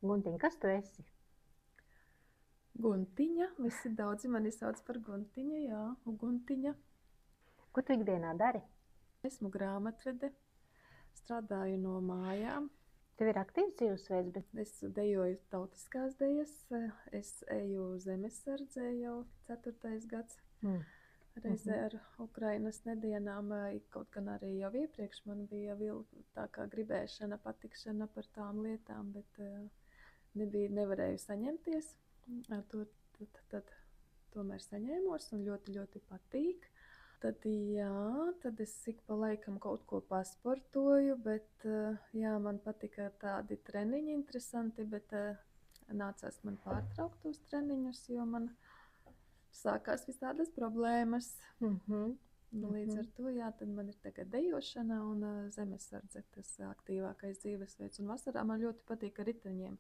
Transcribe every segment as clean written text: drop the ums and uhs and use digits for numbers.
Guntiņ, kas tu esi? Guntiņa, visi daudzi mani sauc par Guntiņu, jā, Guntiņa. Ko tu ikdienā dari? Esmu grāmatvede, strādāju no mājām. Tev ir aktīvs dzīvesveids, bet Es dejoju tautiskās dejas, es eju zemesardzē jau 4. gads. Reizē ar Ukrainas nedienām, kaut gan arī jau iepriekš man bija tā kā gribēšana, patikšana par tām lietām, bet nevarēju saņemties. Tad tomēr saņēmos un ļoti, ļoti patīk. Tad es ik pa laikam kaut ko pasportoju, bet man patika tādi treniņi interesanti, bet nācās man pārtraukt tos treniņus, jo man sākās visādas problēmas. Līdz ar to, tad man ir tagad dejošana un zemesardze, tas aktīvākais dzīvesveids. Un vasarā man ļoti patīk ar riteņiem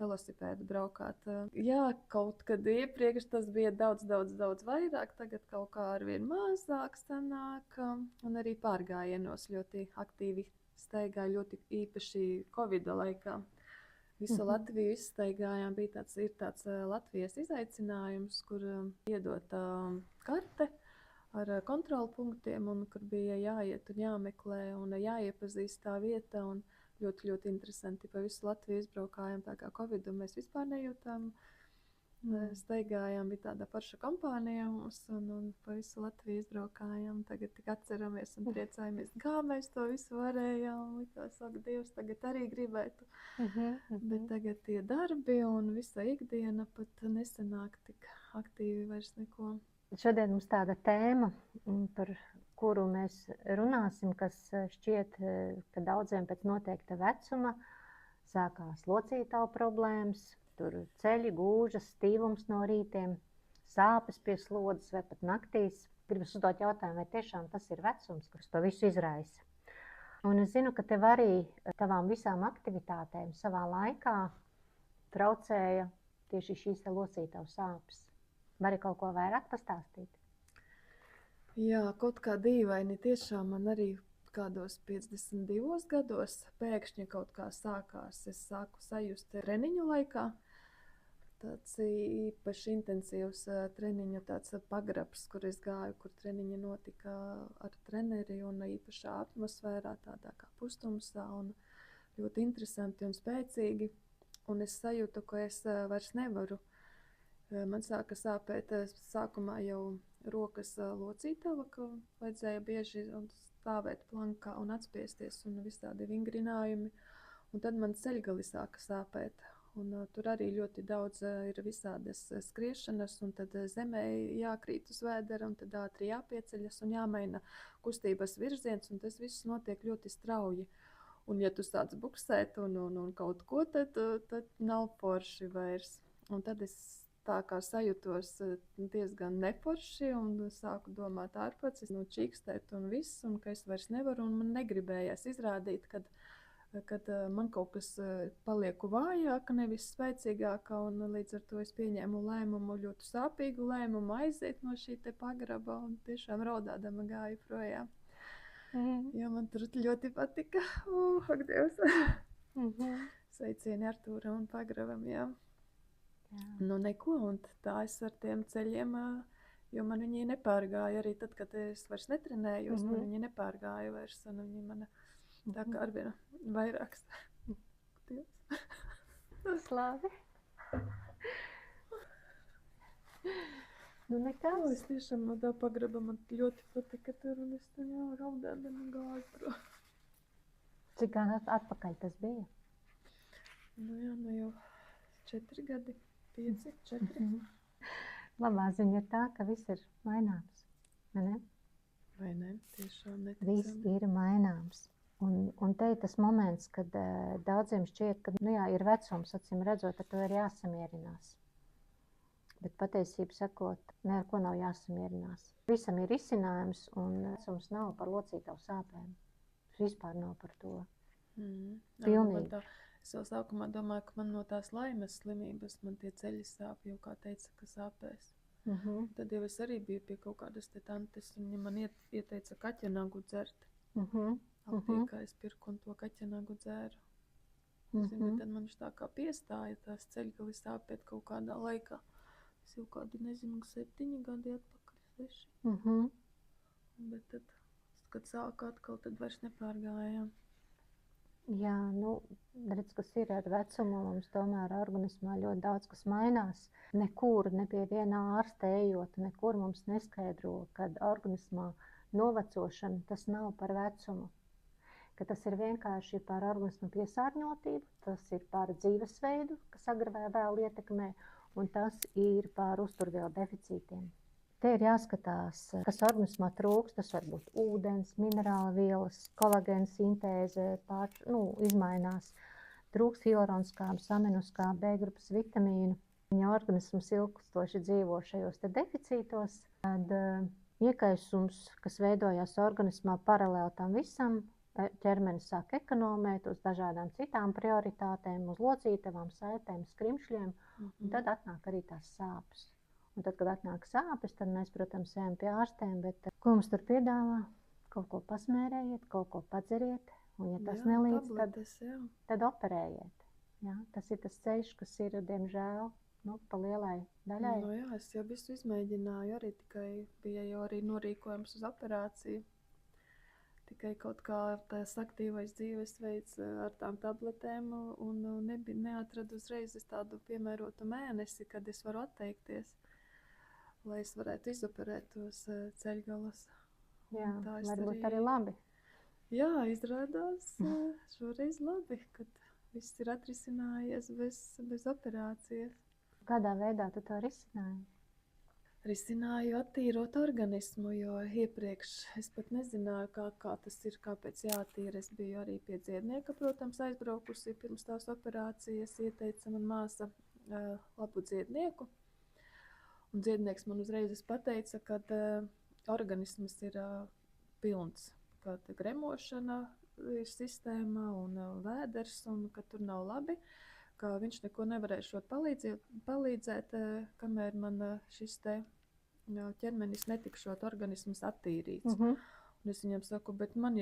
velosipēdu braukāt. Kaut kad iepriekš tas bija daudz vairāk, tagad kaut kā arvien mazāk sanāk. Un arī pārgājienos ļoti aktīvi staigāju, ļoti īpaši Covida laikā. Visu Latviju izstaigājām, bija tāds Latvijas izaicinājums, kur iedot karte ar kontrolpunktiem, un kur bija jāiet un jāmeklē un jāiepazīst tā vieta. Un ļoti, ļoti interesanti pa visu Latviju izbraukājām, tā kā Covidu mēs vispār nejūtām. Staigājām, bija tāda paša kompānija mums, un pa visu Latviju izbraukājām. Tagad tik atceramies un priecājamies, kā mēs to visu varējām. Likās, ak, Dievs, tagad arī gribētu. Bet tagad tie darbi un visa ikdiena pat nesanāk tik aktīvi vairs neko. Šodien mums tāda tēma, par kuru mēs runāsim, kas šķiet, ka daudziem pēc noteikta vecuma sākās locītavu problēmas. Tur ceļi, gūžas, stīvums no rītiem, sāpes pie slodzes vai pat naktīs. Gribas uzdot jautājumu, vai tiešām tas ir vecums, kas to visu izraisa. Un es zinu, ka tev arī tavām visām aktivitātēm savā laikā traucēja tieši šīs locītavu sāpes. Vari kaut ko vairāk pastāstīt? Jā, kaut kā dīvaini tiešām man arī kādos 52 gados pēkšņi kaut kā sākās. Es sāku sajust treniņu laikā. Tāds īpaši intensīvs treniņu tāds pagrabs, kur es gāju, kur treniņi notika ar treneri un īpašā atmosfērā, tādā kā pustumsā, un ļoti interesanti un spēcīgi. Un es sajūtu, ka es vairs nevaru. Man sāka sāpēt sākumā jau rokas locītava, ka vajadzēja bieži stāvēt plankā un atspiesties un visādi vingrinājumi. Un tad man ceļgali sāka sāpēt. Un tur arī ļoti daudz ir visādas skriešanas, un tad zemē jākrīt uz vēdera, un tad ātri jāpieceļas un jāmaina kustības virziens, un tas viss notiek ļoti strauji. Un ja tu sāc buksēt un kaut ko, tad nav forši vairs. Un tad es tā kā sajūtos diezgan neforši un sāku domāt ārpats, čīkstēt un viss, un ka es vairs nevaru, un man negribējās izrādīt, kad man kaut kas palieku vājāka, nevis spēcīgāka, un līdz ar to es pieņēmu lēmumu, ļoti sāpīgu lēmumu aiziet no šī te pagraba, un tiešām raudādama gāju projām. Jo man tur ļoti patika. Ak, Dievs! Sveicieni Artūram un pagrabam, jā. Nu neko, un tā es ar tiem ceļiem, jo man viņi nepārgāja arī tad, kad es vairs netrenējos, man viņi nepārgāja vairs, un viņi man tā kā arvien vairāks. Slavi. Nu nekā. Es tiešām no tā pagraba man ļoti patika tur, un es tur jau raudādama gāju prom. Cik gan atpakaļ tas bija? Nu jau 4 gadi, 5, 4. Labā ziņa ir tā, ka viss ir maināms, vai ne? Vai ne? Tiešām neticami. Viss ir maināms. Un te ir tas moments, kad daudziem šķiet, ka ir vecums, acīm redzot, ar to ir jāsamierinās. Bet patiesību sakot, ne ar ko nav jāsamierinās. Visam ir risinājums, un vecums nav par locītavu sāpēm. Vispār nav par to. Pilnīgi. Es jau sākumā domāju, ka man no tās laimes slimības man tie ceļi sāp, jau kā teica, ka sāpēs. Tad jau es arī biju pie kaut kādas te tantes, un viņa man ieteica kaķenagu dzert. Aptiekā es pirku un to kaķenagu dzēru. Zinu, bet tad man viņš tā kā piestāja tās ceļgalis sāpēt kaut kādā laikā. Tas jau kādi, nezinu, 7 gadi atpakaļ, 6. Bet tad, kad sāka atkal, tad vairs nepārgāja. Jā, nu, redz, kas ir ar vecumu, mums tomēr organismā ļoti daudz kas mainās. Nekur, ne pie vienā ārsta ejot, nekur mums neskaidro, kad organismā novecošana tas nav par vecumu. Ka tas ir vienkārši par organismu piesārņotību, tas ir par dzīvesveidu, kas agri vai vēl ietekmē, un tas ir par uzturvielu deficītiem. Te ir jāskatās, kas organismā trūkst. Tas var būt ūdens, minerāla vielas, kolagēna sintēze, izmainās. Trūkst hialuronskābes, aminoskābes, B grupas vitamīnu. Ja organisms ilgstoši dzīvo šajos te deficītos, tad iekaisums, kas veidojās organismā paralēli tam visam, ķermenis sāk ekonomēt uz dažādām citām prioritātēm, uz locītavām, saitēm, skrimšļiem, un tad atnāk arī tās sāpes. Un tad, kad atnāk sāpes, tad mēs, protams, ejam pie ārstiem, bet ko mums tur piedāvā? Kaut ko pasmērējiet, kaut ko padzeriet, un ja tas nelīdz, tad operējiet. Jā, tas ir tas ceļš, kas ir, diemžēl, pa lielai daļai. Jā, es jau visu izmēģināju, arī tikai bija jau arī norīkojums uz operāciju. Tikai kaut kā tās aktīvais dzīvesveids ar tām tabletēm, un neatradu uzreiz tādu piemērotu mēnesi, kad es varu atteikties, lai es varētu izoperēt tos ceļgalus. Jā, varbūt arī labi. Jā, izrādās šoreiz labi, kad viss ir atrisinājies bez operācijas. Kādā veidā tu to risināji? Risināju attīrot organismu, jo iepriekš es pat nezināju, kā tas ir, kāpēc jātīra. Es biju arī pie dziednieka, protams, aizbraukusi pirms tās operācijas, ieteica man māsa labu dziednieku. Un dziednieks man uzreiz pateica, ka organisms ir pilns, ka gremošana ir sistēma un vēders, un ka tur nav labi, ka viņš neko nevarēs palīdzēt, kamēr man šis te ķermenis netikšot organisms attīrīts. Un es viņam saku, bet man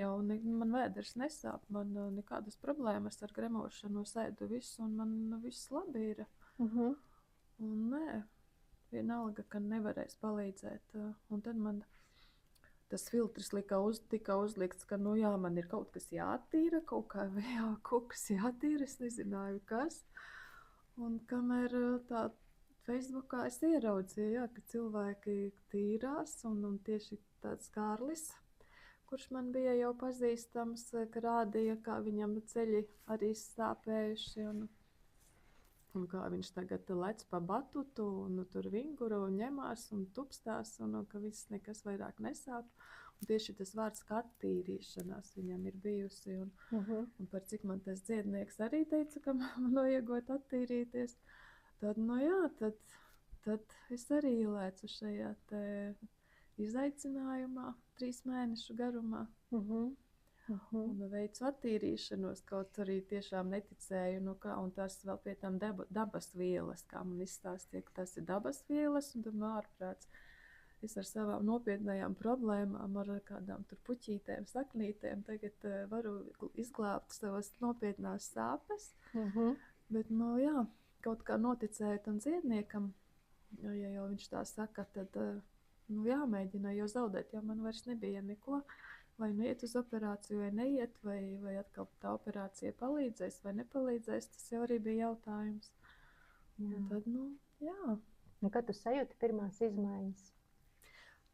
vēders nesāp, man nekādas problēmas ar gremošanu, sēdu visu, un man viss labi ir. Un nē, vienalga, ka nevarēs palīdzēt. Un tad man tas filtrs tika uzlikts, ka, man ir kaut kas jāattīra, kaut kas jātīra, es nezināju, kas. Un kamēr tā Facebookā es ieraudzīju, ka cilvēki tīrās, un tieši tāds Kārlis, kurš man bija jau pazīstams, ka rādīja, kā viņam ceļi arī sāpējuši, un kā viņš tagad lec pa batutu, un tur vinguru un ņemās un tupstās, un ka viss nekas vairāk nesāp. Un tieši tas vārds, kā attīrīšanās viņam ir bijusi, un par cik man tas dziednieks arī teica, ka man vajagot attīrīties, tad, tad es arī ielēcu šajā te izaicinājumā 3 mēnešu garumā. Un veicu attīrīšanos, kaut arī tiešām neticēju, un tās vēl pie tām dabas vielas, kā man izstāstīja, ka tas ir dabas vielas, un tad ārprāts. Es ar savām nopietnējām problēmām, ar kādām tur puķītēm, saknītēm, tagad varu izglābt savas nopietnās sāpes, bet, kaut kā noticēju tam dziedniekam, ja jau viņš tā saka, tad, jāmēģina, jo zaudēt, jo man vairs nebija neko. Vai iet uz operāciju, vai neiet, vai atkal tā operācija palīdzēs, vai nepalīdzēs, tas jau arī bija jautājums. Un tad, jā. Un kad tu sajūti pirmās izmaiņas?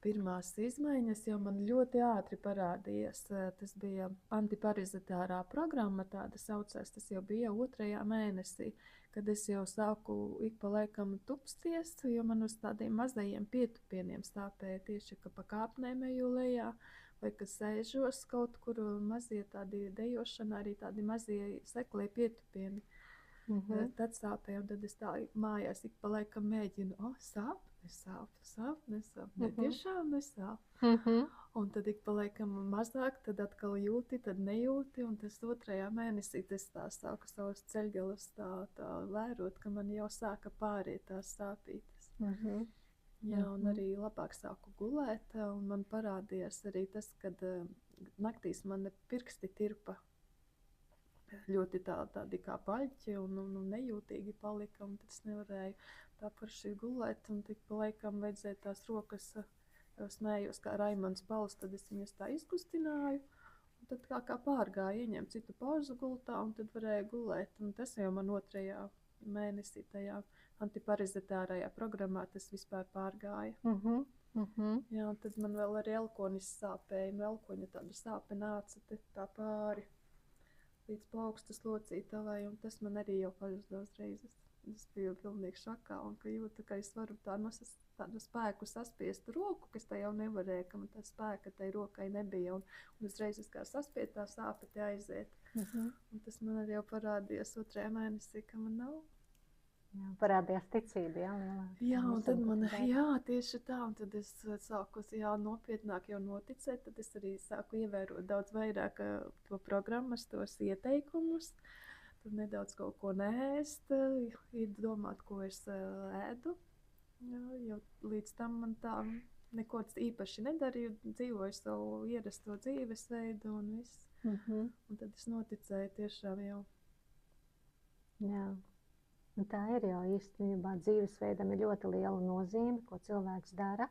Pirmās izmaiņas jau man ļoti ātri parādījās. Tas bija antiparazitārā programma, tāda saucās, tas jau bija 2. mēnesī, kad es jau sāku ik pa laikam tupsties, jo man uz tādiem mazajiem pietupieniem stāpēja tieši, ka pa kāpnēm eju lejā, vai ka sēžos kaut kur mazie tādi dejošanā, arī tādi mazie seklie pietupieni. Tad sāpēja, un tad es tā mājās ik pa laikam mēģinu, sāp, nesāp, tiešām nesāp. Un tad ik pa laikam mazāk, tad atkal jūti, tad nejūti, un tas 2. mēnesī es tā sāku savus ceļgalus tā vērot, ka man jau sāka pāriet tās sāpītes. Jā, un arī labāk sāku gulēt, un man parādījās arī tas, kad naktīs man pirksti tirpa ļoti tādi kā paļķi un nejūtīgi palika, un tad es nevarēju tā parši gulēt, un tik pa laikam vajadzēja tās rokas, jau smējos kā Raimonds Pauls, tad es viņas tā izkustināju, un tad kā pārgāju, ieņem citu pauzu gultā, un tad varēju gulēt, un tas jau man 2. mēnesī tajā antiparazitārajā programmā tas vispār pārgāja. Jā, un tad man vēl arī elkonis sāpēja, no elkoņa tāda sāpe nāca te tā pāri līdz plaukstas locītavai, un tas man arī jau pašas reizes. Es biju pilnīgi šokā, un ka jūtu, ka es varu tādu spēku saspiest roku, kas tā jau nevarēja, ka man tā spēka tai rokai nebija, un uzreiz es kā saspiet tā sāpe te aiziet. Un tas man arī jau parādījās 2. mēnesī, ka man nav. Jā, parādījās ticība, jā, lielāk. Jā, un tad man, tieši tā, un tad es sāku nopietnāk jau noticēt, tad es arī sāku ievērot daudz vairāk to programmas, tos ieteikumus, tad nedaudz kaut ko neēst, domāt, ko es ēdu, jo līdz tam man tā neko īpaši nedarīju, dzīvoju savu ierasto dzīvesveidu un viss, un tad es noticēju tiešām jau. Jā. Un tā ir jau īstenībā dzīvesveidam ir ļoti liela nozīme, ko cilvēks dara,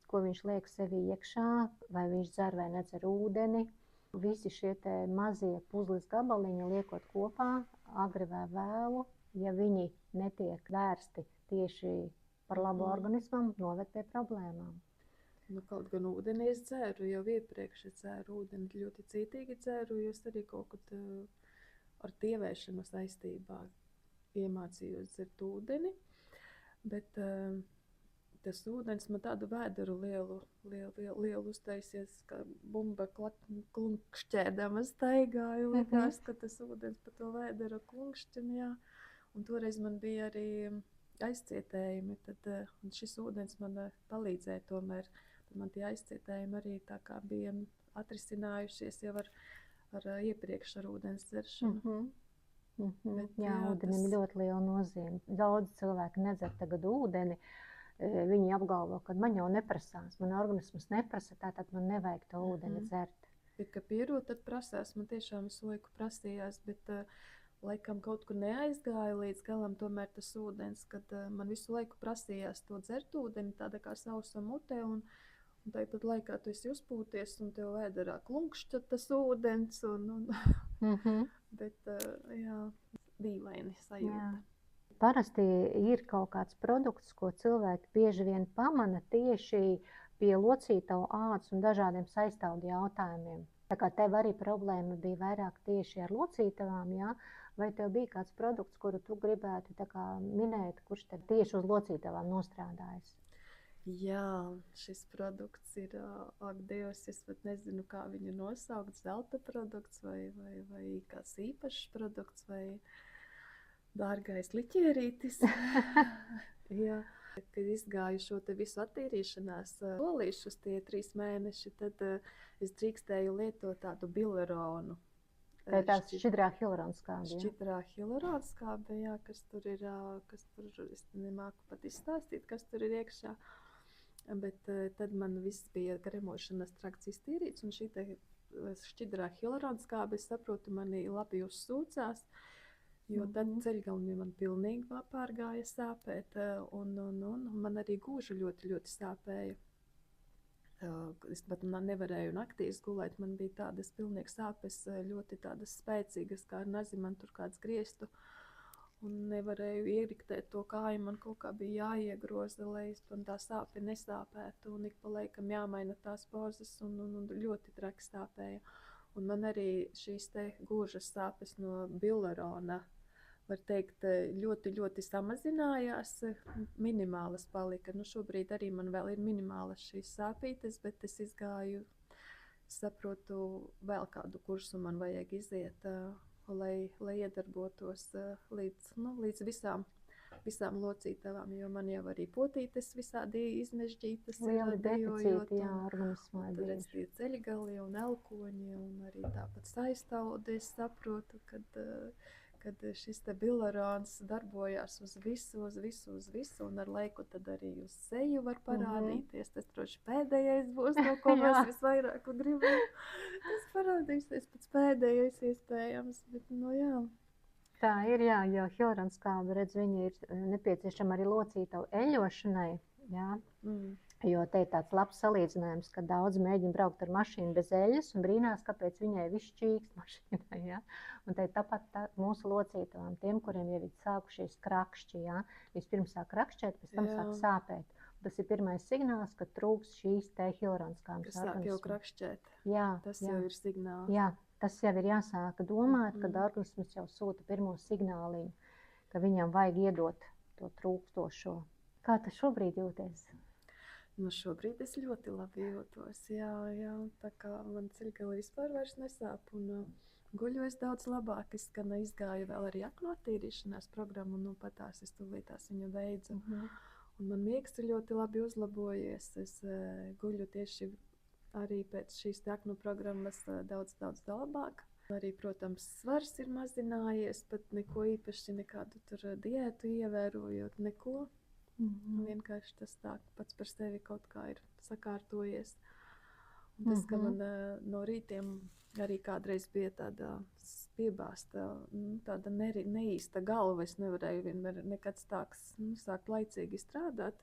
ko viņš liek sevī iekšā, vai viņš dzer vai nedzer ūdeni. Visi šie te mazie puzles gabaliņi liekot kopā, agri vai vēlu, ja viņi netiek vērsti tieši par labu organismam, noved pie problēmām. Nu, kaut gan ūdeni es dzēru, jau iepriekš es dzēru ūdeni, ļoti cītīgi dzēru, jo es arī kaut kad ar tievēšanu saistībā iemācījos dzert ūdeni, bet tas ūdens man tādu vēderu lielu uztaisies, kā bumba klunkšķēdama staigāju, likās, ka tas ūdens pa to vēderu klunkšķina, jā. Un toreiz man bija arī aizcietējumi, tad šis ūdens man palīdzēja tomēr, tad man tie aizcietējumi arī tā kā bija atrisinājušies jau ar iepriekš ar ūdens dzeršanu. Bet, jā, ūdenim ļoti liela nozīme. Daudz cilvēki nedzer tagad ūdeni. Viņi apgalvo, ka man jau neprasās, man organisms neprasa, tātad man nevajag to ūdeni dzert. Bet, ka pierod, tad prasās, man tiešām visu laiku prasījās, bet laikam kaut kur neaizgāja līdz galam tomēr tas ūdens, kad man visu laiku prasījās to dzert ūdeni, tāda kā sausa mutē, un tāpat laikā tu esi uzpūties, un tev vēderā klunkšķa tas ūdens, bet, jā, dīvaini sajūta. Jā. Parasti ir kaut kāds produkts, ko cilvēki bieži vien pamana tieši pie locītavu ādas un dažādiem saistāvdu jautājumiem. Tā kā tev arī problēma bija vairāk tieši ar locītavām, jā? Vai tev bija kāds produkts, kuru tu gribētu tā kā minēt, kurš te tieši uz locītavām nostrādājas? Jā, šis produkts ir, ak Dievs, es pat nezinu, kā viņu nosaukt, zelta produkts vai kāds īpašs produkts vai dārgais liķierītis. Jā, kad izgāju šo te visu attīrīšanās solīšus tie 3 mēneši, tad es drīkstēju lietot tādu bileronu. Tā ir tās šķidrā hialuronskābe, jā? Šķidrā hialuronskābe, jā, kas tur ir, es nemāku pat izstāstīt, kas tur ir iekšā. Bet tad man viss bija gremošanas trakts iztīrīts, un šī šķidrā hialuronskābe, es saprotu, mani labi uzsūcās, jo tad ceļgalni man pilnīgi pārgāja sāpēt, un man arī gūža ļoti, ļoti sāpēja. Es pat nevarēju naktīs gulēt, man bija tādas pilnīgi sāpes, ļoti tādas spēcīgas, kā nezinu, man tur kāds grieztu. Un nevarēju ieriktēt to kāju, man kaut kā bija jāiegroza, lai tā sāpe nesāpētu, un ik pa laikam jāmaina tās pozas, un ļoti traki sāpēja. Un man arī šīs te gūžas sāpes no bilerona, var teikt, ļoti, ļoti samazinājās, minimālas palika. Nu, šobrīd arī man vēl ir minimālas šīs sāpītes, bet es izgāju, saprotu, vēl kādu kursu man vajag iziet, lai iedarbotos līdz visām locītavām, jo man jau arī potītes visādi izmežģītas ir. Lieli deficīti, jā, organismā ir bijuši. Tie ceļgali un elkoņi un arī tāpat saistāudi, es saprotu, kad kad šis te bilarons darbojās uz visu, un ar laiku tad arī uz seju var parādīties. Tas droši pēdējais būs, no ko mēs visvairāk gribam. Tas parādīsies pēc pēdējais iespējams, bet jā. Tā ir, jā, jo hialuronskābe, redz, viņa ir nepieciešama arī locītavu eļošanai, jā. Jo te ir tāds labs salīdzinājums, ka daudz mēģina braukt ar mašīnu bez eļas un brīnās, kāpēc viņai viss čīkst mašīnai, jā. Un te tāpat mūsu locītavām, tiem, kuriem jau ir sākušies krakšķi, jā. Vispirms sāk krakšķēt, pēc tam sāk sāpēt. Tas ir pirmais signāls, ka trūks šīs te hialuronskābes organismu. Kas sāk jau krakšķēt. Jā, tas jau ir signāls. Jā, tas jau ir jāsāk domāt, kad organisms jau sūta pirmo signāliņu, ka viņam vajag iedot to trūkstošo. Kā tu šobrīd jūties? Nu, šobrīd es ļoti labi jūtos, jā, tā kā man ceļgali vispār vairs nesāp un guļu es daudz labāk. Es gan izgāju vēl arī aknu attīrīšanās programmu, un patās es tūlītās viņu beidzu. Un man miegs ir ļoti labi uzlabojies. Es guļu tieši arī pēc šīs aknu programmas daudz labāk. Arī, protams, svars ir mazinājies, bet neko īpaši, nekādu tur diētu ievērojot, neko. Vienkārši tas tā pats par sevi kaut kā ir sakārtojies. Un tas, ka man no rītiem arī kādreiz bija tāda piebāsta, tāda neīsta galva. Es nevarēju vienmēr nekad sākt laicīgi strādāt.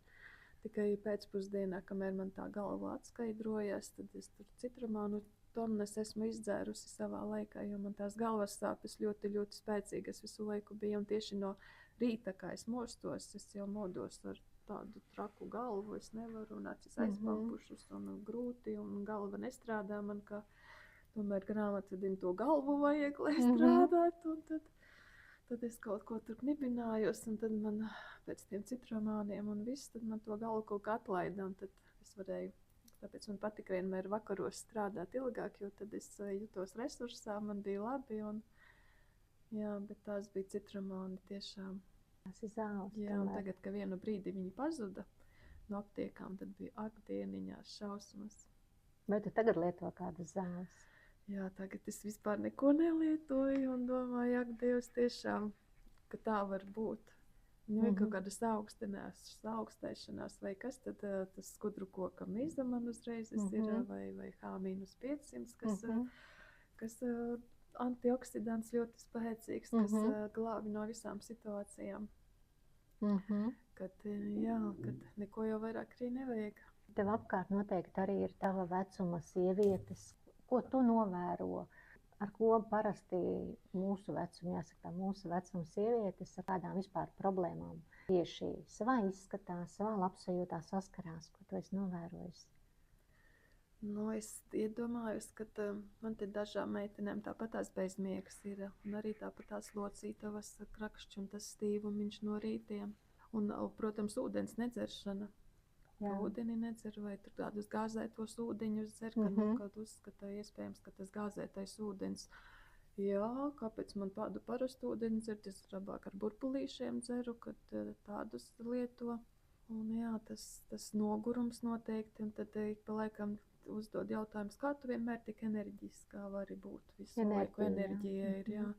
Tikai pēcpusdienā, kamēr man tā galva atskaidrojas, tad es tur citramānu tonnas esmu izdzērusi savā laikā, jo man tās galvas sāpes ļoti, ļoti spēcīgas visu laiku bija. Un tieši no rīta, kā es mostos, es jau modos ar tādu traku galvu. Es nevaru, un acis aizpampušas un grūti, un galva nestrādā man, kā tomēr grāmatvedim to galvu vajag, lai strādātu. Un tad es kaut ko tur knibinājos, un tad man pēc tiem citromāniem un viss, tad man to galvu kaut kā atlaida, un tad es varēju. Tāpēc man patika vienmēr vakaros strādāt ilgāk, jo tad es jutos resursā, man bija labi. Jā, bet tās bija citromāni tiešām. Tas ir zāles. Jā, un tagad, ka vienu brīdi viņi pazuda no aptiekām, tad bija akdieniņās šausmas. Vai tu tagad lieto kādas zāles? Jā, tagad es vispār neko nelietoju un domāju, ak, Dievs, tiešām, ka tā var būt. Ir kaut kādas augstēšanās, vai kas tad tas skudru koka miza man uzreiz ir, vai H-500, kas antioksidants ļoti spēcīgs, kas glābi no visām situācijām. Kad neko jau vairāk arī nevajag. Tev apkārt noteikti arī ir tava vecuma sievietes. Ko tu novēro? Ar ko parasti mūsu vecuma sievietes ar kādām vispār problēmām tieši savā izskatā, savā labsajūtā saskarās? Ko tu esi novērojis? Nu, es iedomājos, ka man te dažām meitenēm tāpatās bezmiegs ir, un arī tāpatās locītavas krakšķi un tas stīvumiņš no rītiem. Un, protams, ūdens nedzeršana. Ūdeni nedzer vai tur tādus gāzētos ūdeņus dzer, kad uzskata iespējams, ka tas gāzētais ūdens. Jā, kāpēc man tādu parastu ūdeni dzert? Es labāk ar burpulīšiem dzeru, kad tādus lieto. Un jā, tas nogurums noteikti, un tad pa laikam uzdod jautājums, kā tu vienmēr tik enerģiskā vari būt visu laiku. Enerģija ir, jā.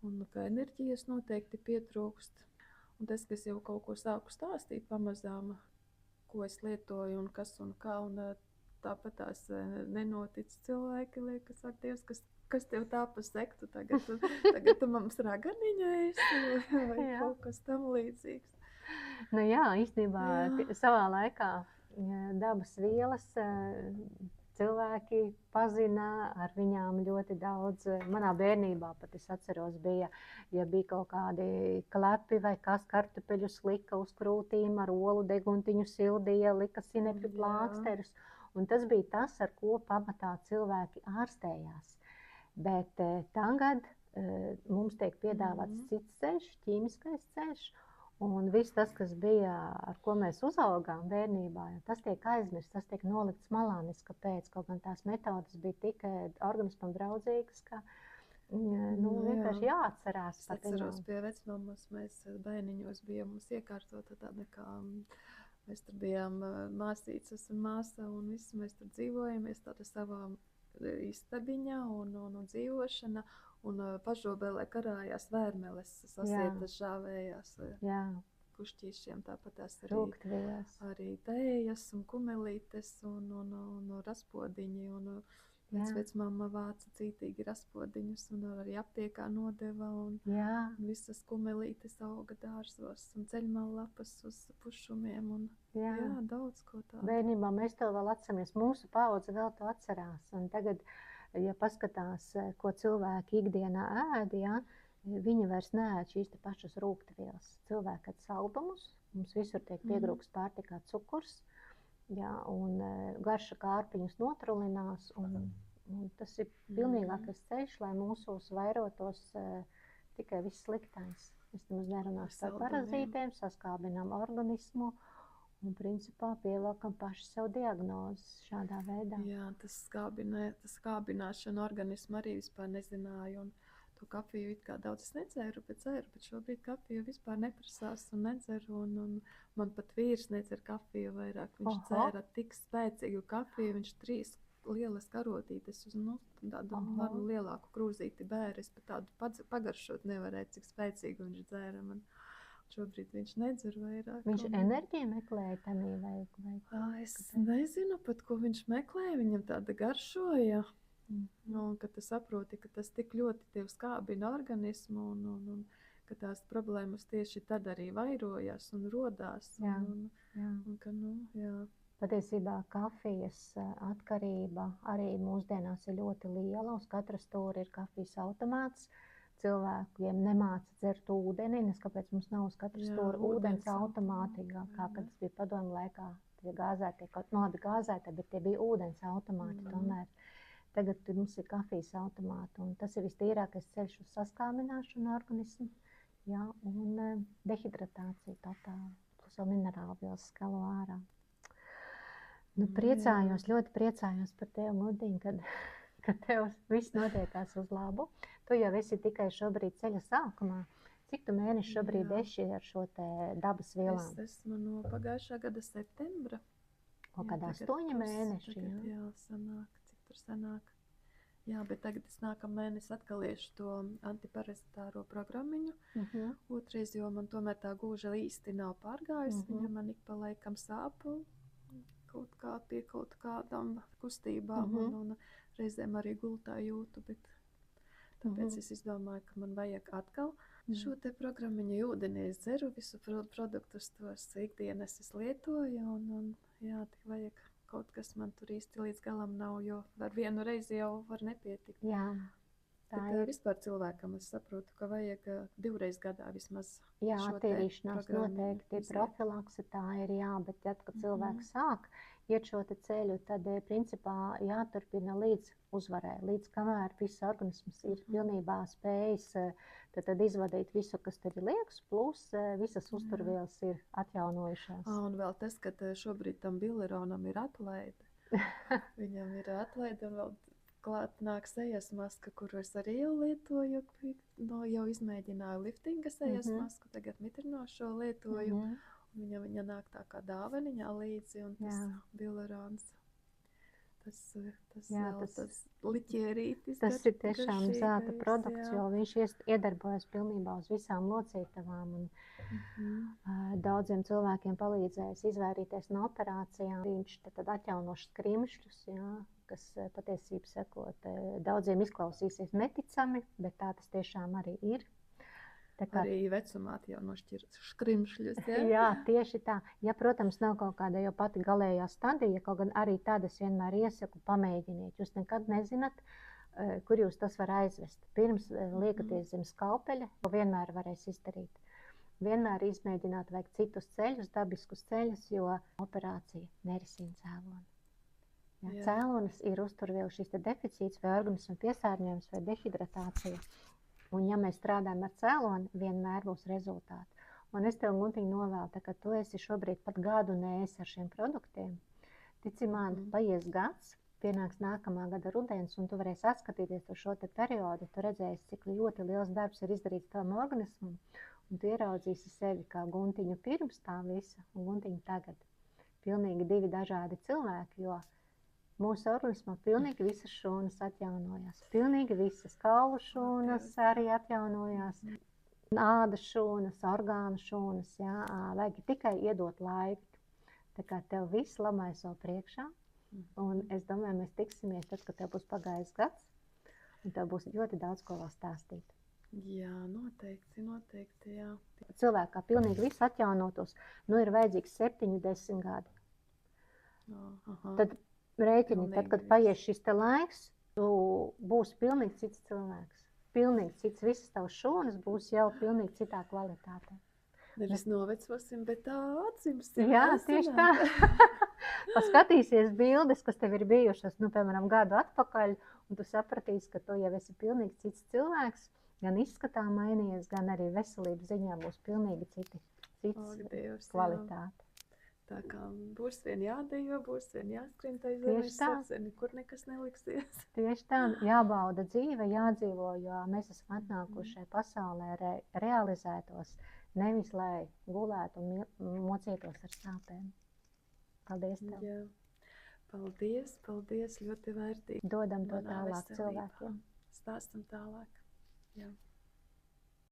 Un kā enerģijas noteikti pietrūkst. Un tas, kas jau kaut ko sāku stāstīt pamazām, ko es lietoju un kas un kā, un tāpat tās nenotic cilvēki, liekas, ak, Dievs, kas tev tā pa sektu, tagad tu mums raganiņa esi, vai kaut kas tam līdzīgs. Nu jā, īstenībā savā laikā dabas vielas cilvēki pazina, ar viņām ļoti daudz. Manā bērnībā pat es atceros, bija kaut kādi klepi vai kas kartupeļus lika uz krūtīm, ar olu deguntiņu sildīja, lika sinepļu plāksterus. Un tas bija tas, ar ko pamatā cilvēki ārstējās. Bet tagad mums tiek piedāvāts cits ceļš, ķīmiskais ceļš. Un viss tas, kas bija, ar ko mēs uzaugām bērnībā, tas tiek aizmirsts, tas tiek nolikts malā, kāpēc. Kaut gan tās metodas bija tik organismam draudzīgas, ka vienkārši jāatcerās. Es atceros pie vecmammas, mēs bērniņos bijām mums iekārtota tāda kā, mēs tur bijām māsīcas un māsa un visi mēs tur dzīvojamies tāda savā istabiņā un dzīvošana. un pažobelē karājās vērmeles, sasietas žāvējās. Jā. Kušķīšiem tāpatās arī tējas un kumelītes un raspodiņi. Un vecmamma vāca cītīgi raspodiņus un arī aptiekā nodeva. Un visas kumelītes auga dārzos un ceļmallapas uz pušumiem. Un, daudz ko tādu. Bērnībā mēs to vēl atceramies. Mūsu paudze vēl to atcerās. Un tagad, ja paskatās, ko cilvēki ikdienā ēd, viņi vairs neēd šīs pašas rūgtuvielas. Cilvēki ēd saldumus, mums visur tiek piegrūks pārtikā cukurs, un garša kārpiņus notrulinās. Un tas ir pilnīgākais ceļš, lai mūsos vairotos tikai viss sliktais. Mēs nemaz nerunājam par parazītiem, saskābinām organismu un principā pievelkam paši sev diagnozes šādā veidā. Jā, tas skābināšana organismu arī vispār nezināju. Un to kafiju it kā daudz es nedzeru, bet šobrīd kafiju vispār neprasās un nedzeru. Un man pat vīrs nedzer kafiju vairāk. Viņš dzēra tik spēcīgu kafiju, viņš 3 lielas karotītes uz tādu lielāku krūzīti bēra. Es pat tādu pagaršot nevarēju, cik spēcīgu viņš dzēra. Šobrīd viņš nedzer vairāk. Viņš enerģiju meklēja tamī vai? Es nezinu pat, ko viņš meklēja. Viņam tāda garšoja. Un, kad tu saproti, ka tas tik ļoti tev skābina organismu un ka tās problēmas tieši tad arī vairojas un rodās. Patiesībā kafijas atkarība arī mūsdienās ir ļoti liela. Uz katra stūra ir kafijas automāts. Cilvēkiem nemāca dzert ūdeni, kāpēc mums nav uz katru stūra ūdens automāti, kā kad tas bija padomju laikā. Tie gāzētie, gāzētie, bet tie bija ūdens automāti tomēr. Tagad mums ir kafijas automāti, un tas ir vistīrākais ceļš uz saskābināšanu organismu, un dehidratācija totāli, plus vēl minerālvielas skalo ārā. Ļoti priecājos par tevi, Guntiņ, ka tev viss notiekās uz labu. Tu jau esi tikai šobrīd ceļa sākumā. Cik tu mēneši šobrīd esi ar šo te dabas vielām? Es esmu no pagājušā gada septembra. Kad 8 mēneši, sanāk, cik tur sanāk. Jā, bet tagad es nākamā mēnesi atkal iešu to antiparazitāro programmiņu. Otrais, jo man tomēr tā gūža īsti nav pārgājusi. Viņa man ik pa laikam sāpu pie kaut kādām kustībām un reizēm arī gultā jūtu, bet tāpēc es izdomāju, ka man vajag atkal šo te programmiņu ūdenī. Es dzeru visu produktus, tos ikdienas es lietoju un tik vajag kaut kas man tur īsti līdz galam nav, jo ar vienu reizi jau var nepietikt. Bet vispār cilvēkam es saprotu, ka vajag 2 reizes gadā vismaz attīrīšanās noteikti profilakse tā ir, bet kad cilvēks sāk iet šo te ceļu, tad principā jāturpina līdz uzvarē, līdz kamēr viss organisms ir pilnībā spējis tad izvadīt visu, kas tev ir liekas, plus visas uzturvielas ir atjaunojušās. Un vēl tas, ka šobrīd tam bileronam ir atlaide. Viņam ir atlaide un vēl klāt nāk sejas maska, kuru es arī jau lietoju. Jau izmēģināju liftinga sejas masku, tagad mitrinošo lietoju. Viņa nāk tā kā dāvaniņā līdzi, un tas bilerons, tas liķierītis. Tas ir tiešām zelta produkts, jo viņš iedarbojas pilnībā uz visām locītavām. Daudziem cilvēkiem palīdzējis izvairīties no operācijām. Viņš tad atjaunošs skrimšļus, kas patiesībā sakot, daudziem izklausīsies neticami, bet tā tas tiešām arī ir. Arī vecumā jau nošķir skrimšļus. Tieši tā. Ja, protams, nav kaut kāda jau pati galējā stadija, kaut gan arī tad es vienmēr iesaku pamēģiniet. Jūs nekad nezināt, kur jūs tas var aizvest. Pirms liekaties zem skalpeļa, to vienmēr varēs izdarīt. Vienmēr izmēģināt vajag citus ceļus, dabiskus ceļus, jo operācija nerisina cēloni. Cēlonis ir uzturvielu šis deficīts vai organismu piesārņojums vai dehidratācija. Un ja mēs strādājam ar cēloni, vienmēr būs rezultāti. Un es tev, Guntiņ, novēlu, ka tu esi šobrīd pat gadu neesi ar šiem produktiem. Tici man, paies gads, pienāks nākamā gada rudens, un tu varēsi atskatīties uz šo te periodu. Tu redzēsi, cik ļoti liels darbs ir izdarīts tavam organismam, un tu ieraudzīsi sevi kā Guntiņu pirms tā visa un Guntiņu tagad. Pilnīgi 2 dažādi cilvēki, jo mūsu organismā pilnīgi visas šūnas atjaunojās. Pilnīgi visas kaulu šūnas arī atjaunojās. Ādas šūnas, orgānu šūnas, jā, vajag tikai iedot laiku. Tā kā tev viss labais vēl priekšā, un es domāju, mēs tiksimies tad, kad tev būs pagājis gads, un tev būs ļoti daudz ko vēl stāstīt. Jā, noteikti, jā. Cilvēkā pilnīgi viss atjaunotos, ir vajadzīgs 70 gadi. Tad rēķini, tad, kad paies šis te laiks, tu būsi pilnīgi cits cilvēks. Pilnīgi cits, visas tavas šūnas būs jau pilnīgi citā kvalitātē. Nevis novecosim, bet tā atsimsim. Jā, tieši tā. Paskatīsies bildes, kas tev ir bijušas, piemēram, gadu atpakaļ, un tu sapratīsi, ka tu jau esi pilnīgi cits cilvēks, gan izskatā mainījies, gan arī veselības ziņā būs pilnīgi cits kvalitāte. Tā kā būs vien jādejo, būs vien jāskrien tai zemes sirds, nekur nekas neliksies. Tieši tā, jābauda dzīve, jādzīvo, jo mēs esam atnākuši šai pasaulē realizētos, nevis lai gulētu un mocītos ar sāpēm. Paldies tev. Jā. Paldies, ļoti vērtīgi. Dodam to tālāk cilvēkiem. Stāstam tālāk. Jā.